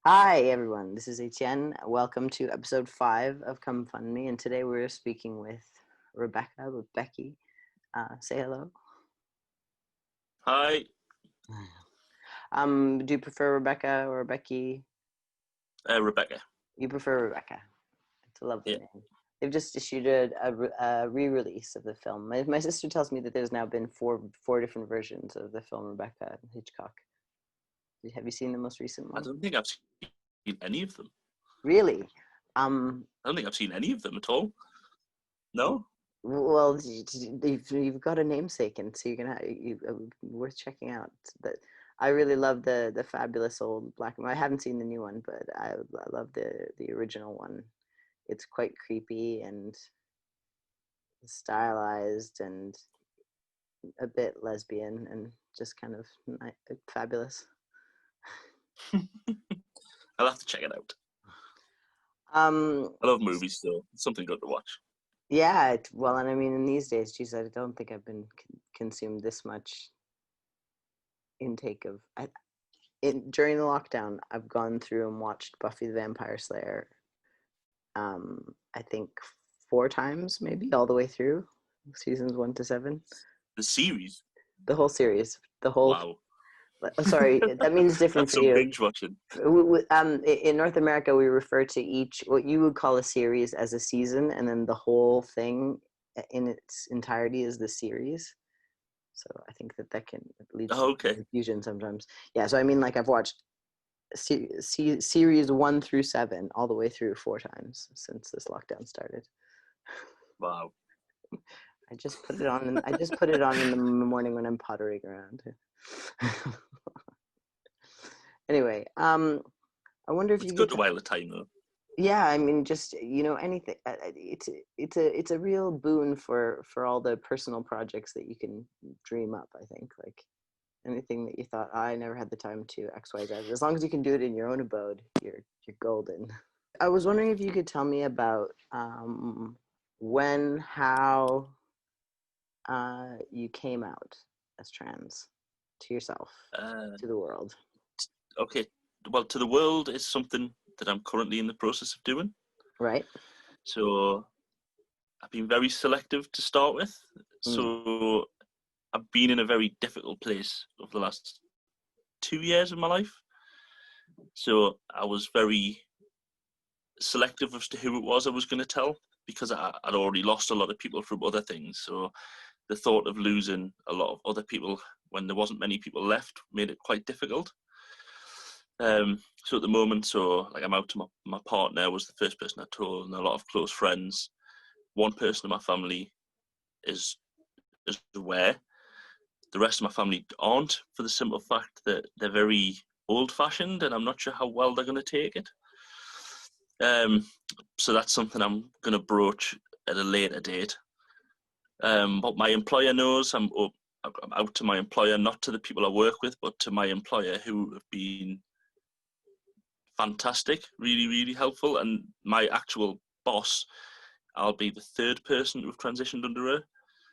Hi, everyone. This is Etienne. Welcome to episode 5 of Come Fund Me. And today we're speaking with Rebecca, with Becky. Say hello. Hi, Do you prefer Rebecca or Becky? Rebecca. You prefer Rebecca. It's a lovely Yeah. name. They've just issued a re-release of the film. My sister tells me that there's now been four different versions of the film Rebecca Hitchcock. Have you seen the most recent I one? don't think I've seen any of them. Really? I don't think I've seen any of them at all. No? Well, you've got a namesake, and so you're gonna worth checking out. But I really love the fabulous old black and white. I haven't seen the new one, but I love the original one. It's quite creepy and stylized and a bit lesbian and just kind of fabulous. I'll have to check it out. Um, I love movies, so it's something good to watch. yeah, well, and I mean, in these days, geez, I don't think I've been consumed this much intake of. During the lockdown, I've gone through and watched Buffy the Vampire Slayer. I think 4 times, maybe all the way through seasons 1 to 7. The series? The whole series, the whole. Wow. Sorry, that means different That's for some you. binge watching. In North America, we refer to each what you would call a series as a season, and then the whole thing in its entirety is the series. So I think that can lead to Okay. confusion sometimes. Yeah, so I mean, like I've watched series 1 through 7 all the way through 4 times since this lockdown started. Wow. I just put it on. I just put it on in the morning when I'm pottering around. Anyway, I wonder if It's you good could. to while the time, though. Yeah, I mean, just anything. It's a real boon for all the personal projects that you can dream up. I think like anything that you thought I never had the time to XYZ. As long as you can do it in your own abode, you're golden. I was wondering if you could tell me about when, how you came out as trans to yourself, Uh, to the world. okay. Well, to the world is something that I'm currently in the process of doing. Right? So I've been very selective to start with. Mm. So I've been in a very difficult place over the last 2 years of my life. So I was very selective as to who it was I was going to tell because I'd already lost a lot of people from other things. So the thought of losing a lot of other people when there wasn't many people left made it quite difficult. So at the moment, like I'm out to my partner was the first person I told, and a lot of close friends. One person in my family is aware. The rest of my family aren't, for the simple fact that they're very old-fashioned, and I'm not sure how well they're going to take it. So that's something I'm going to broach at a later date. But my employer knows I'm out to my employer, not to the people I work with, but to my employer, who have been fantastic, really, really helpful. And my actual boss, I'll be the third person who've transitioned under her.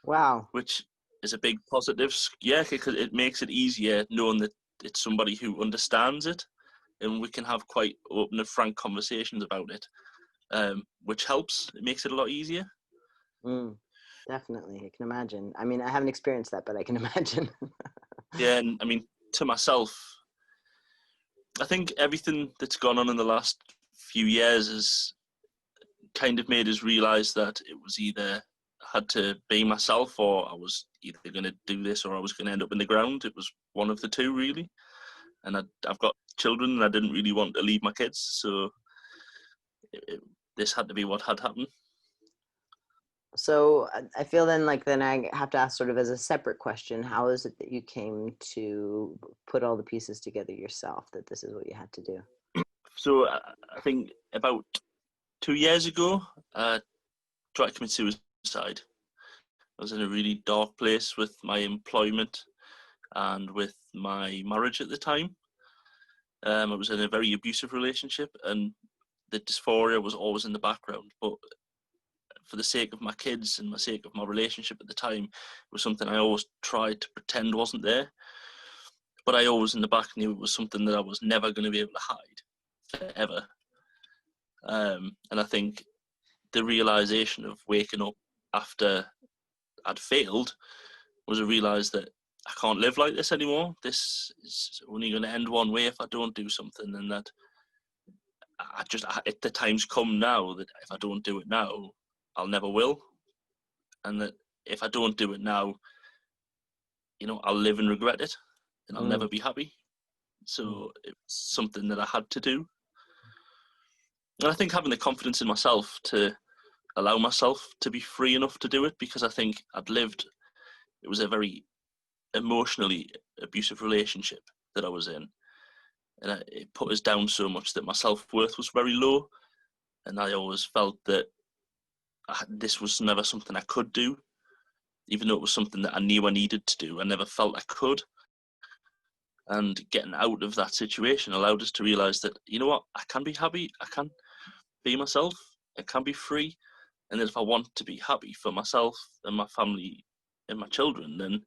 Wow. Which is a big positive. Yeah, because it makes it easier knowing that it's somebody who understands it, and we can have quite open and frank conversations about it, which helps. It makes it a lot easier. Definitely, I can imagine. I mean, I haven't experienced that, but I can imagine. Yeah, and I mean, to myself, I think everything that's gone on in the last few years has kind of made us realise that it was either I had to be myself, or I was either going to do this, or I was going to end up in the ground. It was one of the two, really. And I've got children, and I didn't really want to leave my kids, so this had to be what had happened. So I feel then I have to ask sort of as a separate question, how is it that you came to put all the pieces together yourself, that this is what you had to do? So I think about 2 years ago, I tried to commit suicide. I was in a really dark place with my employment and with my marriage at the time. I was in a very abusive relationship, and the dysphoria was always in the background. But for the sake of my kids and the sake of my relationship at the time, it was something I always tried to pretend wasn't there. But I always in the back knew it was something that I was never going to be able to hide. forever. And I think the realization of waking up after I'd failed was I realised that I can't live like this anymore. This is only going to end one way if I don't do something, and that the time's come now that if I don't do it now, I'll never will, and that if I don't do it now, I'll live and regret it, and I'll never be happy. So it was something that I had to do, and I think having the confidence in myself to allow myself to be free enough to do it, because I think it was a very emotionally abusive relationship that I was in, and it put us down so much that my self-worth was very low, and I always felt that this was never something I could do, even though it was something that I knew I needed to do. I never felt I could, and getting out of that situation allowed us to realise that, you know what, I can be happy, I can be myself, I can be free, and that if I want to be happy for myself and my family and my children, then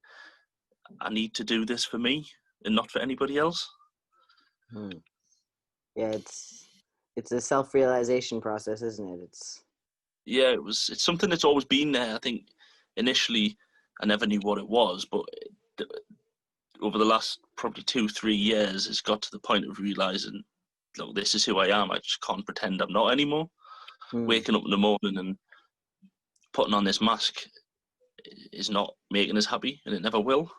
I need to do this for me and not for anybody else. Yeah, it's a self-realization process, isn't it? It's something that's always been there. I think initially I never knew what it was, but over the last probably 2-3 years, it's got to the point of realizing, look, this is who I am. I just can't pretend I'm not anymore. Waking up in the morning and putting on this mask is not making us happy, and it never will.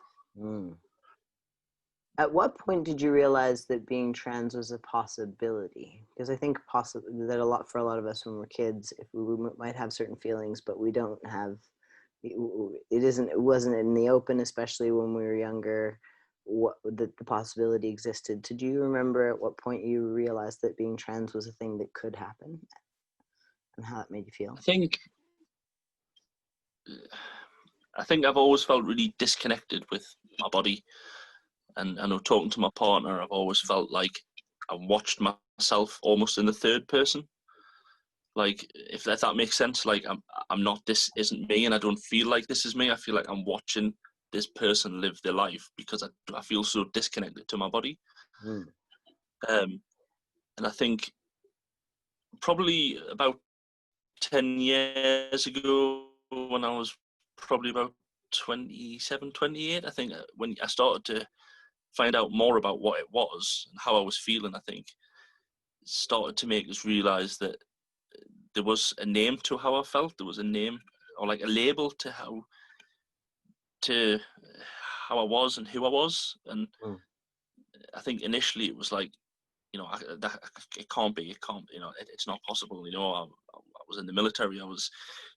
At what point did you realize that being trans was a possibility? Because I think that for a lot of us when we're kids, if we might have certain feelings, but we don't have, it wasn't in the open, especially when we were younger, the possibility existed. Did you remember at what point you realized that being trans was a thing that could happen, and how that made you feel? I think I've always felt really disconnected with my body. And I know, talking to my partner, I've always felt like I watched myself almost in the third person. Like, if that makes sense, like I'm not, this isn't me, and I don't feel like this is me. I feel like I'm watching this person live their life, because I feel so disconnected to my body. And I think probably about 10 years ago, when I was probably about 27, 28, I think, when I started to find out more about what it was and how I was feeling, I think it started to make us realise that there was a name to how I felt. There was a name, or like a label to how I was and who I was. And I think initially it was like, it can't be, it's not possible. I was in the military, I was,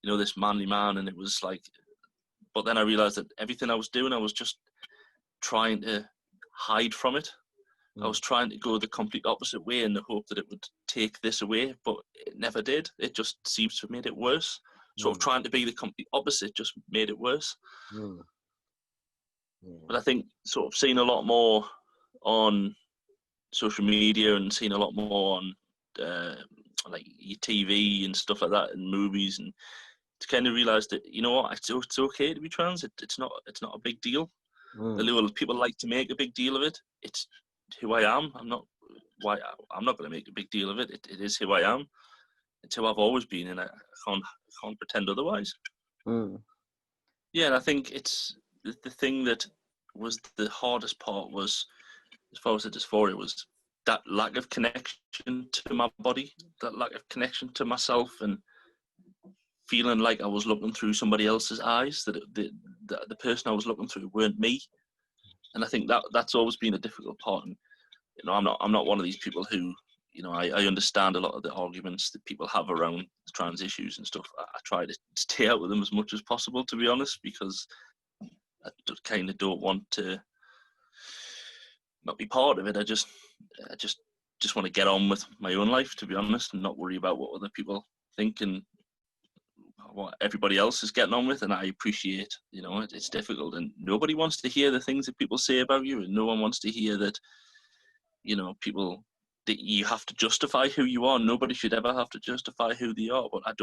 this manly man, and it was like, but then I realised that everything I was doing, I was just trying to hide from it. I was trying to go the complete opposite way in the hope that it would take this away, but it never did. It just seems to have made it worse. Sort of trying to be the complete opposite just made it worse. But I think sort of seeing a lot more on social media and seeing a lot more on like TV and stuff like that, and movies, and to kind of realise that, you know what, it's okay to be trans. It's not a big deal. People like to make a big deal of it. It's who I am. I'm not going to make a big deal of it. It is who I am. It's who I've always been, and I can't pretend otherwise. Yeah, and I think it's the thing that was the hardest part was, as far as the dysphoria, was that lack of connection to my body, that lack of connection to myself, and feeling like I was looking through somebody else's eyes, that the person I was looking through weren't me. And I think that's always been a difficult part. And I'm not one of these people who, I understand a lot of the arguments that people have around trans issues and stuff. I try to stay out of them as much as possible, to be honest, because I kind of don't want to not be part of it. I just want to get on with my own life, to be honest, and not worry about what other people think and what everybody else is getting on with. And I appreciate, it's difficult, and nobody wants to hear the things that people say about you, and no one wants to hear that, people, that you have to justify who you are. Nobody should ever have to justify who they are, but I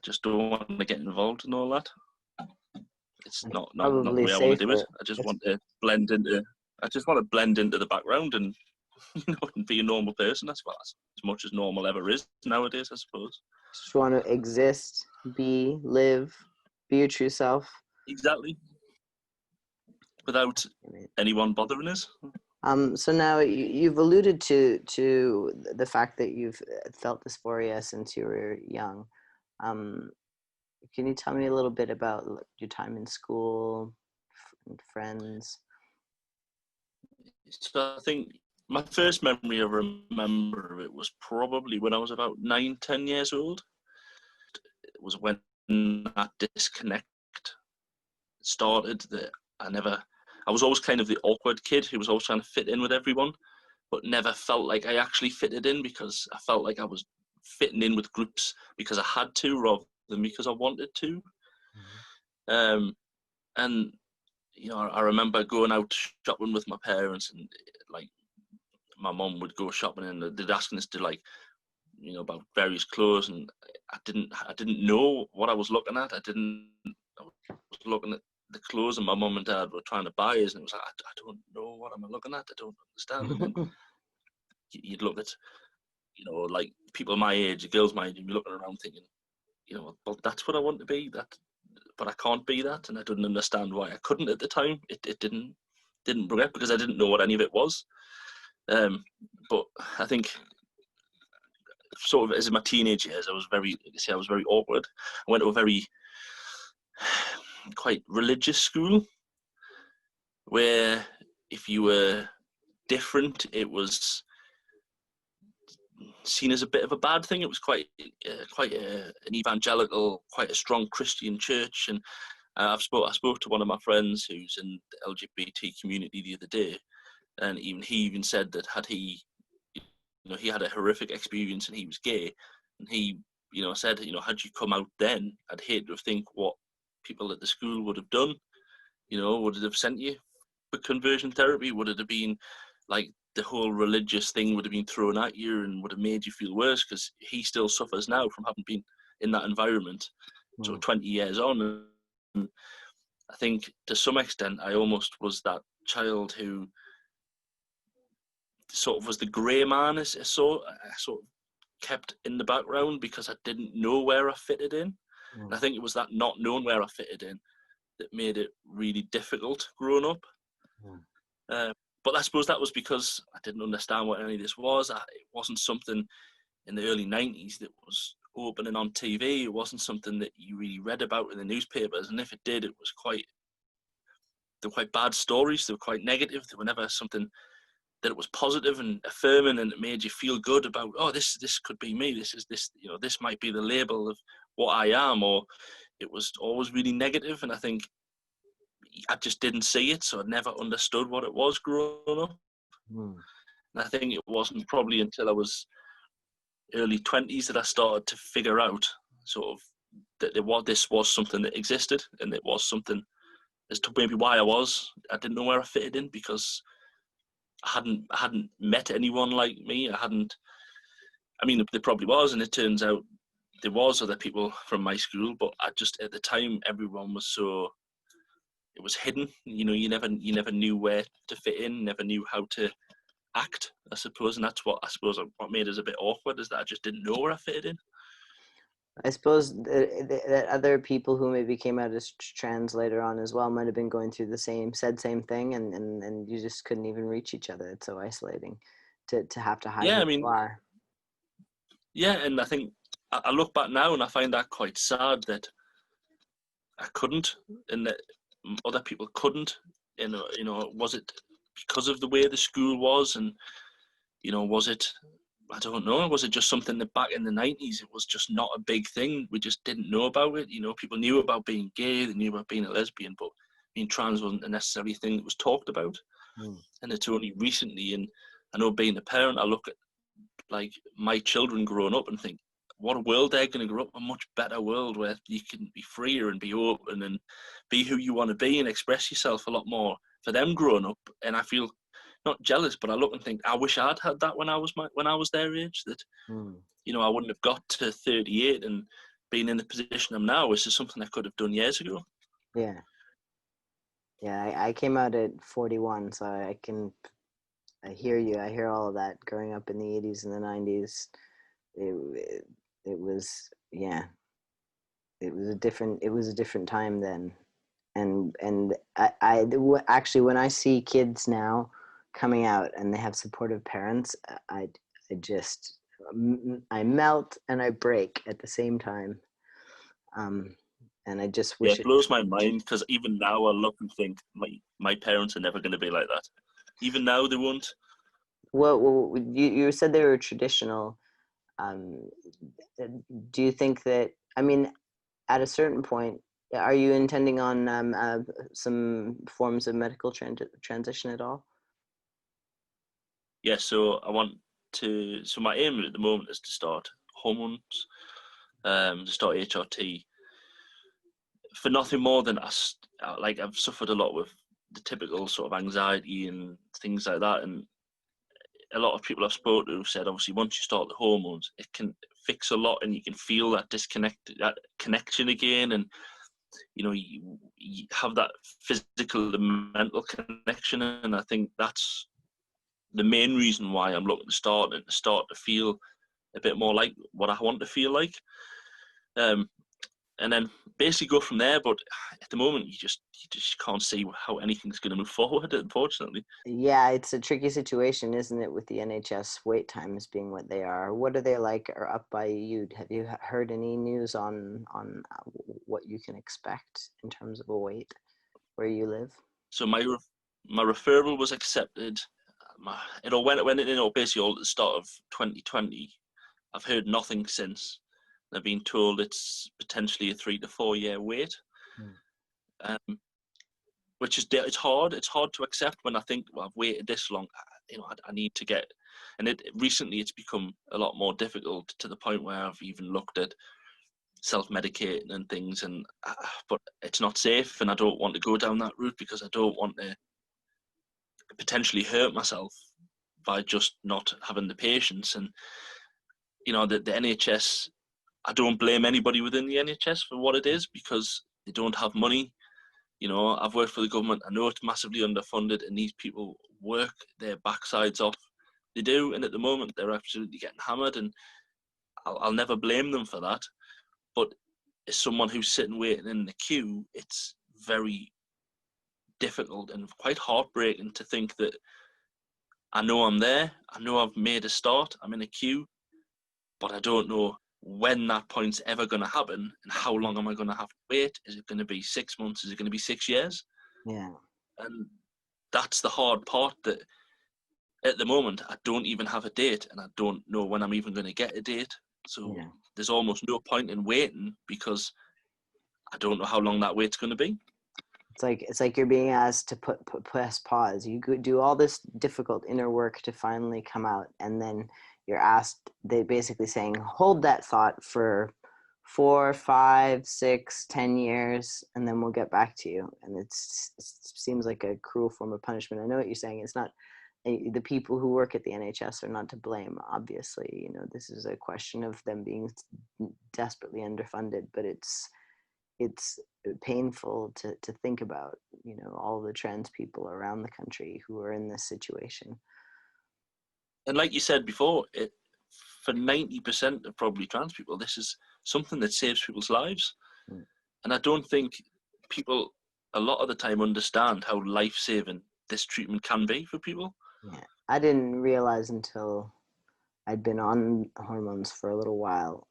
just don't want to get involved in all that. It's not the way I want to do it. I just want to blend into the background and and be a normal person. That's as much as normal ever is nowadays, I suppose. Just want to exist, live, be your true self. Exactly. Without anyone bothering us. So now you've alluded to the fact that you've felt dysphoria since you were young. Can you tell me a little bit about your time in school and friends? So I think my first memory I remember of it was probably when I was about 9, 10 years old. It was when that disconnect started. That I was always kind of the awkward kid who was always trying to fit in with everyone, but never felt like I actually fitted in, because I felt like I was fitting in with groups because I had to rather than because I wanted to. And I remember going out shopping with my parents, and like my mum would go shopping and they'd asking us to about various clothes, and I didn't know what I was looking at. I was looking at the clothes and my mum and dad were trying to buy us, and it was like, I don't know what I'm looking at. I don't understand. And then you'd look at, like people my age, girls my age, and you're looking around thinking, well, that's what I want to be. But I can't be that, and I didn't understand why I couldn't at the time. It didn't progress because I didn't know what any of it was. But I think sort of as in my teenage years, I was very awkward. I went to a very quite religious school where if you were different, it was seen as a bit of a bad thing. It was quite an evangelical, quite a strong Christian church. And I spoke to one of my friends who's in the LGBT community the other day, and he said that he had a horrific experience and he was gay, and he said, had you come out then, I'd hate to think what people at the school would have done. Would it have sent you for conversion therapy? Would it have been like the whole religious thing would have been thrown at you and would have made you feel worse? Because he still suffers now from having been in that environment. So 20 years on, and I think to some extent I almost was that child who sort of was the grey man. I sort of kept in the background because I didn't know where I fitted in. And I think it was that not knowing where I fitted in that made it really difficult growing up. But I suppose that was because I didn't understand what any of this was. It wasn't something in the early 90s that was opening on TV. It wasn't something that you really read about in the newspapers. And if it did, they were quite bad stories. They were quite negative. They were never something that it was positive and affirming and it made you feel good about, oh, this could be me. This might be the label of what I am. Or it was always really negative. And I think I just didn't see it, so I never understood what it was growing up. And I think it wasn't probably until I was early 20s that I started to figure out sort of that this was something that existed, and it was something as to maybe why I didn't know where I fitted in, because I hadn't met anyone like me. There probably was, and it turns out there was other people from my school, but at the time everyone was it was hidden. You never knew where to fit in, never knew how to act, I suppose. And that's what made us a bit awkward, is that I just didn't know where I fitted in. I suppose that other people who maybe came out as trans later on as well might have been going through the same thing, and you just couldn't even reach each other. It's so isolating to have to hide who you are. Yeah, and I think I look back now and I find that quite sad that I couldn't, and that other people couldn't. Was it because of the way the school was, and was it? I don't know. Was it just something that back in the 90s it was just not a big thing? We just didn't know about it. People knew about being gay, they knew about being a lesbian, but being trans wasn't a necessary thing that was talked about. And it's only recently, and I know being a parent, I look at like my children growing up and think, what a world they're going to grow up, a much better world where you can be freer and be open and be who you want to be and express yourself a lot more for them growing up. And I feel not jealous, but I look and think, I wish I'd had that when I was their age, that I wouldn't have got to 38 and been in the position I'm now. This is something I could have done years ago. I came out at 41, so I can I hear you. I hear all of that. Growing up in the 80s and the 90s, it was, yeah, it was a different time then. And actually, when I see kids now coming out and they have supportive parents, I just, I melt and I break at the same time. Um, and I just Yeah, wish it it. blows my mind because even now I look and think my parents are never going to be like that. Even now they won't. Well, you said they were traditional. Um, do you think that? I mean, at a certain point, are you intending on some forms of medical transition at all? Yeah, so I want to. So my aim at the moment is to start hormones, to start HRT for nothing more than us. Like I've suffered a lot with the typical sort of anxiety and things like that, and a lot of people I've spoken to said obviously once you start the hormones, it can fix a lot, and you can feel that disconnect, that connection again, and you have that physical and mental connection, and I think that's the main reason why I'm looking to start and to start to feel a bit more like what I want to feel like. Um, and then basically go from there. But at the moment, you just can't see how anything's going to move forward, unfortunately. Yeah, it's a tricky situation, isn't it, with the NHS wait times being what they are? What are they like or up by you? Have you heard any news on what you can expect in terms of a wait where you live? So my referral was accepted. It all went in basically all at the start of 2020. I've heard nothing since. I've been told it's potentially a 3 to 4 year wait. Hmm. Um, which is it's hard. It's hard to accept when I think, well, I've waited this long. I need to get, and recently it's become a lot more difficult to the point where I've even looked at self-medicating and things, and but it's not safe, and I don't want to go down that route because I don't want to potentially hurt myself by just not having the patience. And the NHS, I don't blame anybody within the NHS for what it is because they don't have money. I've worked for the government. I know it's massively underfunded, and these people work their backsides off. They do, and at the moment they're absolutely getting hammered, and I'll never blame them for that. But as someone who's sitting waiting in the queue, it's very difficult and quite heartbreaking to think that I know I'm there, I know I've made a start, I'm in a queue, but I don't know when that point's ever going to happen and how long am I going to have to wait. Is it going to be 6 months? Is it going to be 6 years? Yeah. And that's the hard part, that at the moment I don't even have a date and I don't know when I'm even going to get a date. So Yeah. there's almost no point in waiting because I don't know how long that wait's going to be. It's like you're being asked to press pause. You could do all this difficult inner work to finally come out, and then you're asked. They basically saying, hold that thought for 4, 5, 6, 10 years, and then we'll get back to you. And it seems like a cruel form of punishment. I know what you're saying. It's not the people who work at the NHS are not to blame. Obviously, this is a question of them being desperately underfunded, but it's painful to think about, all the trans people around the country who are in this situation. And like you said before, for 90% of probably trans people, this is something that saves people's lives. Mm. And I don't think people a lot of the time understand how life-saving this treatment can be for people. Yeah, I didn't realize until I'd been on hormones for a little while.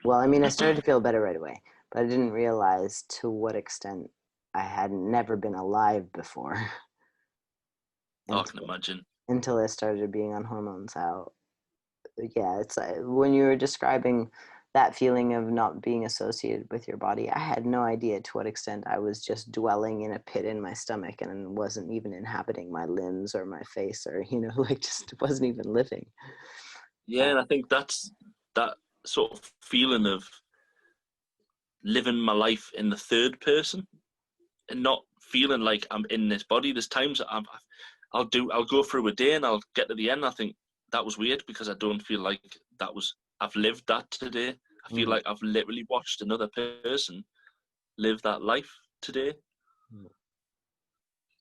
Well, I mean, I started to feel better right away, but I didn't realize to what extent I had never been alive before I can until imagine. until I started being on hormones. How, yeah, it's like when you were describing that feeling of not being associated with your body, I had no idea to what extent I was just dwelling in a pit in my stomach and wasn't even inhabiting my limbs or my face, or like just wasn't even living. Yeah, and I think that's that sort of feeling of living my life in the third person and not feeling like I'm in this body. There's times that I'll go through a day and I'll get to the end. And I think that was weird because I don't feel like I've lived that today. I feel Mm. like I've literally watched another person live that life today.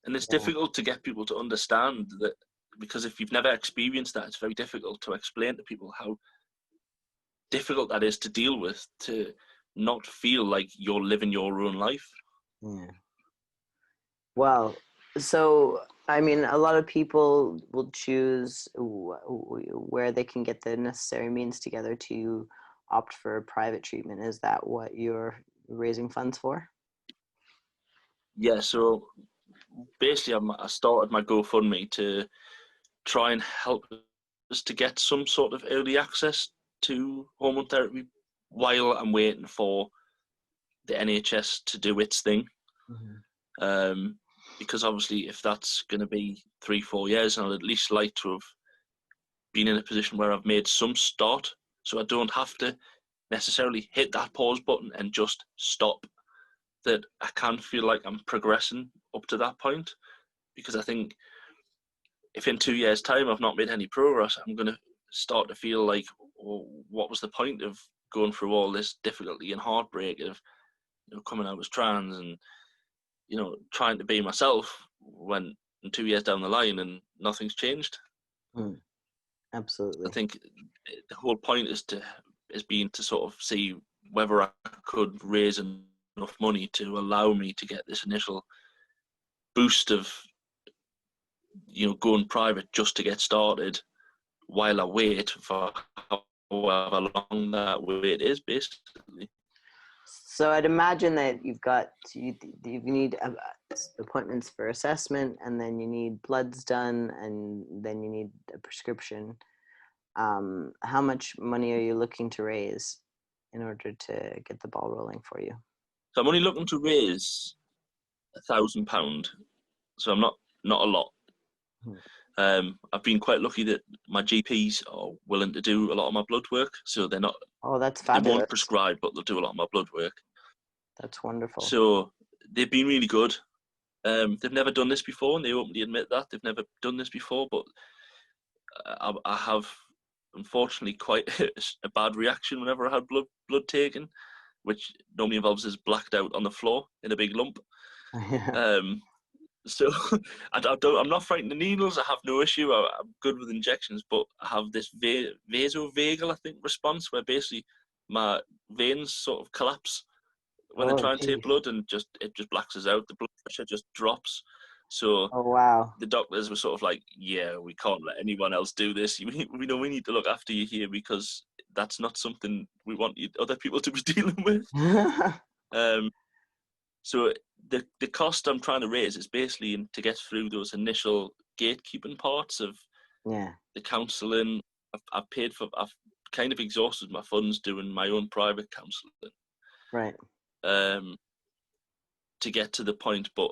And it's Yeah. difficult to get people to understand that, because if you've never experienced that, it's very difficult to explain to people how difficult that is to deal with, to not feel like you're living your own life. Yeah. Well, so I mean, a lot of people will choose where they can get the necessary means together to opt for private treatment. Is that what you're raising funds for? Yeah, so basically I started my GoFundMe to try and help us to get some sort of early access to hormone therapy while I'm waiting for the NHS to do its thing. Mhm. Because obviously, if that's going to be 3-4 years, I'd at least like to have been in a position where I've made some start, so I don't have to necessarily hit that pause button and just stop. That I can feel like I'm progressing up to that point, because I think if in 2 years' time I've not made any progress, I'm going to start to feel like, well, what was the point of going through all this difficulty and heartbreak of, coming out as trans and, trying to be myself when in 2 years down the line and nothing's changed. Mm, I absolutely. think the whole point is being to sort of see whether I could raise enough money to allow me to get this initial boost of, going private just to get started while I wait for however long that wait is, basically. So I'd imagine that you need appointments for assessment, and then you need bloods done, and then you need a prescription. How much money are you looking to raise in order to get the ball rolling for you? So I'm only looking to raise £1,000, so I'm not a lot. Hmm. I've been quite lucky that my GPs are willing to do a lot of my blood work, so Oh, that's they won't fabulous. prescribe, but they'll do a lot of my blood work. That's wonderful. So they've been really good. They've never done this before, and they openly admit that they've never done this before. But I have, unfortunately, quite a bad reaction whenever I had blood taken, which normally involves us blacked out on the floor in a big lump. Yeah. Um, so I'm not frightened of needles. I have no issue. I'm good with injections, but I have this vasovagal, I think, response where basically my veins sort of collapse when they Oh, try and take geez. blood, and it just blacks us out. The blood pressure just drops. So Oh, wow. the doctors were sort of like, "Yeah, we can't let anyone else do this. We need to look after you here, because that's not something we want other people to be dealing with." Um, so the cost I'm trying to raise is basically to get through those initial gatekeeping parts of Yeah. the counselling. I've kind of exhausted my funds doing my own private counselling, Right. um, to get to the point. But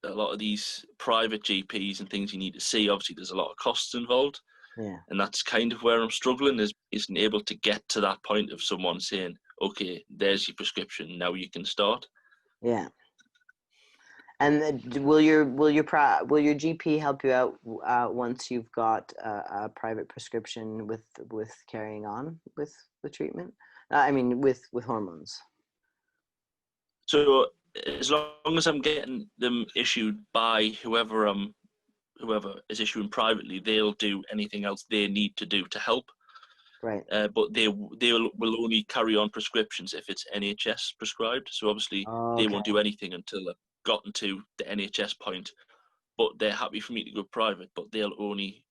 a lot of these private GPs and things you need to see, obviously there's a lot of costs involved. Yeah. And that's kind of where I'm struggling, is isn't able to get to that point of someone saying, okay, there's your prescription, now you can start. Yeah. And will your GP help you out once you've got a private prescription with carrying on with treatment? I mean, with hormones. So as long as I'm getting them issued by whoever is issuing privately, they'll do anything else they need to do to help. Right. But they will only carry on prescriptions if it's NHS prescribed. So obviously they Okay. won't do anything until I've gotten to the NHS point. But they're happy for me to go private, but they'll only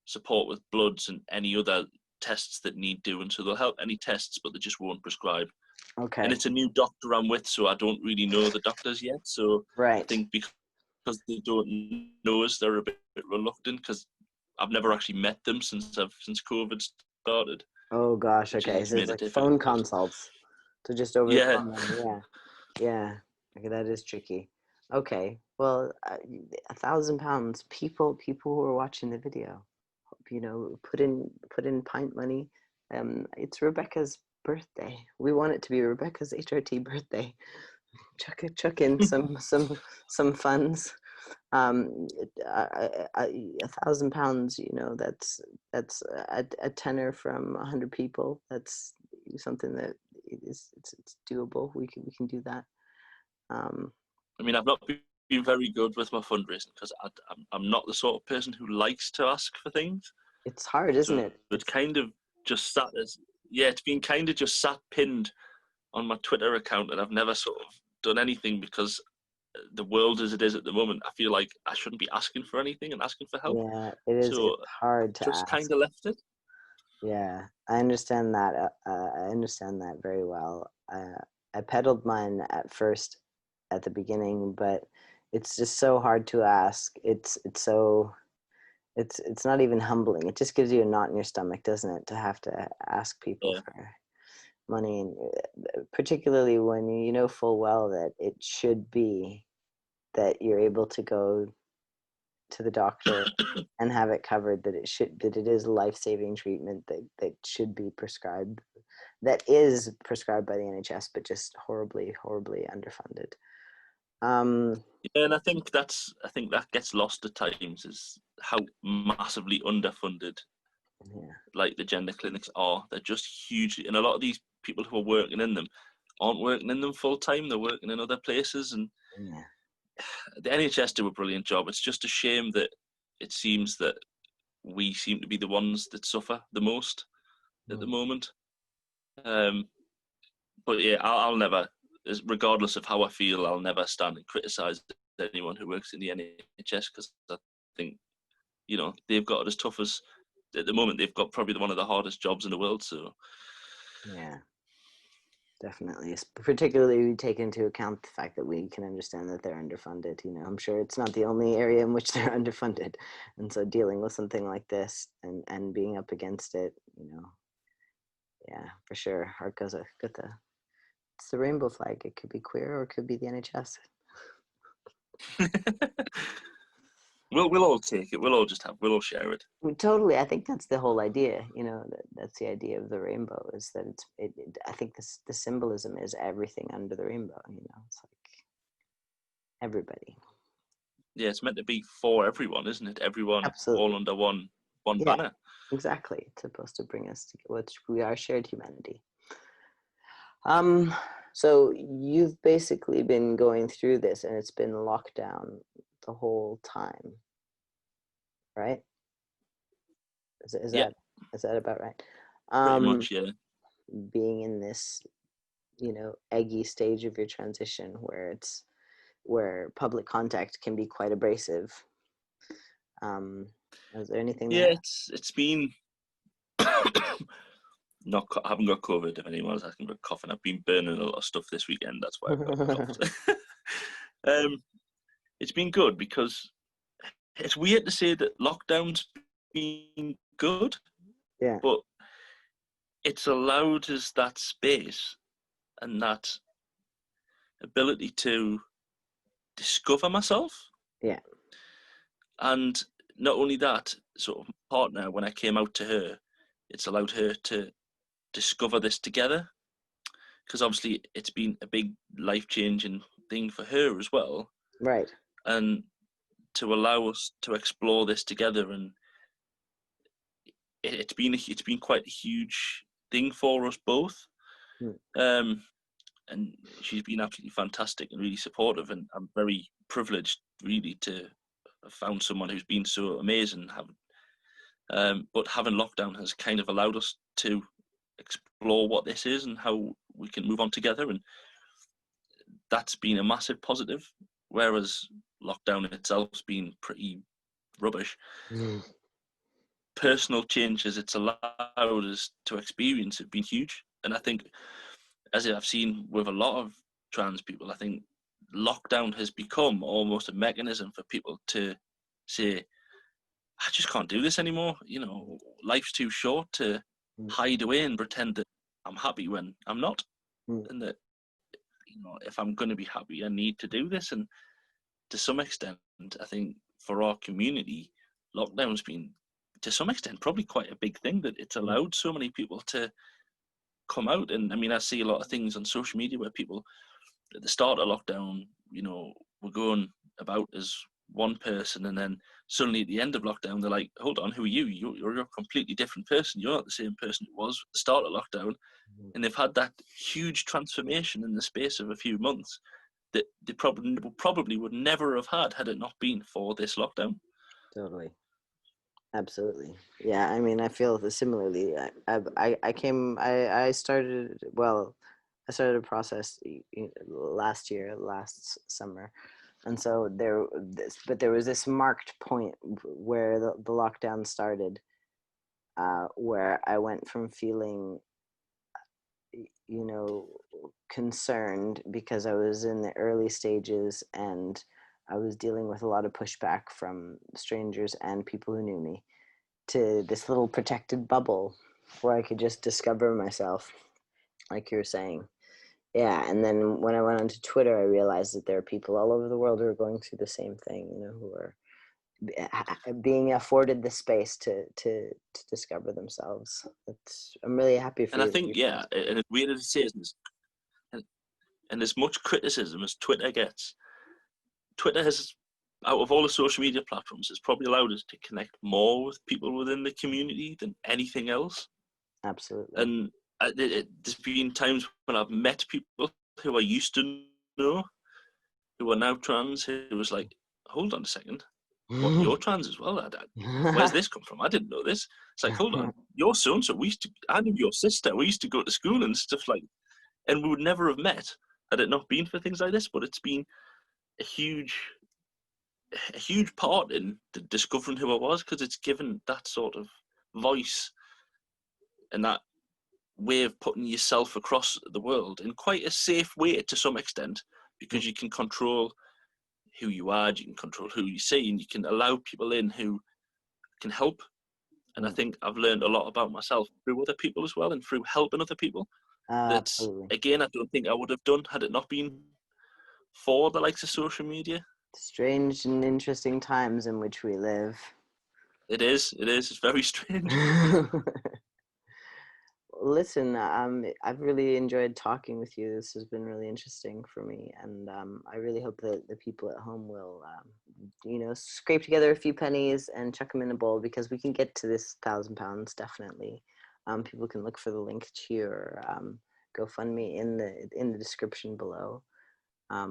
support with bloods and any other tests that need doing. So they'll help any tests, but they just won't prescribe. And Okay. it's a new doctor I'm with, so I don't really know the doctors yet. So I Right. think because they don't know us, they're a bit reluctant, because I've never actually met them since COVID started, Oh gosh. which Okay. has So it's made it like phone difficult. consults. So just over the Yeah, phone. Then. Yeah. Yeah. Okay, that is tricky. Okay. Well, £1,000. People who are watching the video, put in pint money. It's Rebecca's birthday. We want it to be Rebecca's HRT birthday. Chuck in some funds. £1,000. That's a tenner from 100 people. That's something that it's doable. We can do that. Um, I mean, I've not been very good with my fundraising because I'm not the sort of person who likes to ask for things. It's hard, isn't So it? it's kind of just sat as, yeah, it's been kind of just sat pinned on my Twitter account, and I've never sort of done anything because the world as it is at the moment, I feel like I shouldn't be asking for anything and asking for help. Yeah, it is. So It's hard to just ask. kind of left it. Yeah, I understand that. I understand that very well. I peddled mine at first, at the beginning, but it's just so hard to ask. It's not even humbling. It just gives you a knot in your stomach, doesn't it, to have to ask people Yeah. for money, and particularly when you know full well that it should be that you're able to go to the doctor and have it covered, that it is life-saving treatment that should be prescribed, that is prescribed by the NHS, but just horribly underfunded. Yeah, and I think that gets lost at times, is how massively underfunded Yeah, like the gender clinics are. They're just huge, and a lot of these people who are working in them aren't working in them full time. They're working in other places, and yeah, the NHS do a brilliant job. It's just a shame that it seems that we seem to be the ones that suffer the most at the moment. But yeah, I'll never, regardless of how I feel, I'll never stand and criticise anyone who works in the NHS, because I think, they've got it as tough as, at the moment, they've got probably one of the hardest jobs in the world. So yeah. Definitely, particularly we take into account the fact that we can understand that they're underfunded. I'm sure it's not the only area in which they're underfunded, and so dealing with something like this and being up against it, yeah, for sure. Heart goes out. It's the rainbow flag. It could be queer or it could be the NHS. we'll all take it. We'll all share it. Totally. I think that's the whole idea. That's the idea of the rainbow, is that I think the symbolism is everything under the rainbow. It's like everybody. Yeah, it's meant to be for everyone, isn't it? Everyone all Absolutely. under one Yeah, banner. exactly. It's supposed to bring us together, which we are shared humanity. So you've basically been going through this, and it's been lockdown the whole time, right? Is Yeah, that about right? pretty Um, much. Yeah. being in this, eggy stage of your transition where public contact can be quite abrasive. Um, is there anything Yeah, there? it's been not. I haven't got COVID. If anyone was asking about coughing, I've been burning a lot of stuff this weekend. That's why I've got coughed. It's been good because it's weird to say that lockdown's been good, Yeah, but it's allowed us that space and that ability to discover myself. yeah, And not only that, sort of partner, when I came out to her, it's allowed her to discover this together. Because obviously it's been a big life-changing thing for her as well. right. And to allow us to explore this together, and it's been quite a huge thing for us both. Mm. And she's been absolutely fantastic and really supportive, and I'm very privileged really to have found someone who's been so amazing. But having lockdown has kind of allowed us to explore what this is and how we can move on together, and that's been a massive positive, whereas lockdown itself's been pretty rubbish. Mm. Personal changes it's allowed us to experience have been huge. And I think, as I've seen with a lot of trans people, I think lockdown has become almost a mechanism for people to say, I just can't do this anymore. Life's too short to Mm. hide away and pretend that I'm happy when I'm not. Mm. And that, if I'm going to be happy, I need to do this. And to some extent, I think for our community, lockdown's been, to some extent, probably quite a big thing, that it's Mm. allowed so many people to come out. And I mean, I see a lot of things on social media where people at the start of lockdown, were going about as one person, and then suddenly at the end of lockdown, they're like, hold on, who are you? You're a completely different person. You're not the same person you was at the start of lockdown. Mm. And they've had that huge transformation in the space of a few months. that they probably would never have had it not been for this lockdown. Totally. Absolutely. Yeah, I mean, I feel similarly. I started, well, I started a process last summer. And so but there was this marked point where the lockdown started, where I went from feeling, you know, concerned because I was in the early stages and I was dealing with a lot of pushback from strangers and people who knew me, to this little protected bubble where I could just discover myself, like you're saying. Yeah, and then when I went onto Twitter, I realized that there are people all over the world who are going through the same thing, who are being afforded the space to discover themselves. I'm really happy for And I you. think, yeah, and as weird as it is, and as much criticism as Twitter gets, Twitter has, out of all the social media platforms, has probably allowed us to connect more with people within the community than anything else. Absolutely. And there's been times when I've met people who I used to know who are now trans, who was like, hold on a second, what, you're trans as well? Where's this come from? I didn't know this. It's like, hold on, you're so and so. I knew your sister. We used to go to school and stuff like, and we would never have met had it not been for things like this. But it's been a huge part in discovering who I was, because it's given that sort of voice and that way of putting yourself across the world in quite a safe way to some extent, because you can control who you are, you can control who you see, and you can allow people in who can help. And I think I've learned a lot about myself through other people as well, and through helping other people. That's, Absolutely. again, I don't think I would have done had it not been for the likes of social media. Strange and interesting times in which we live. It is. It's very strange. Listen, I've really enjoyed talking with you. This has been really interesting for me, and I really hope that the people at home will, scrape together a few pennies and chuck them in a bowl, because we can get to this £1,000 definitely. People can look for the link to your GoFundMe in the description below. I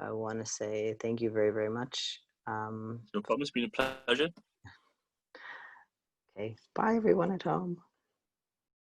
want to say thank you very, very much. No problem. It's been a pleasure. Okay, bye everyone at home.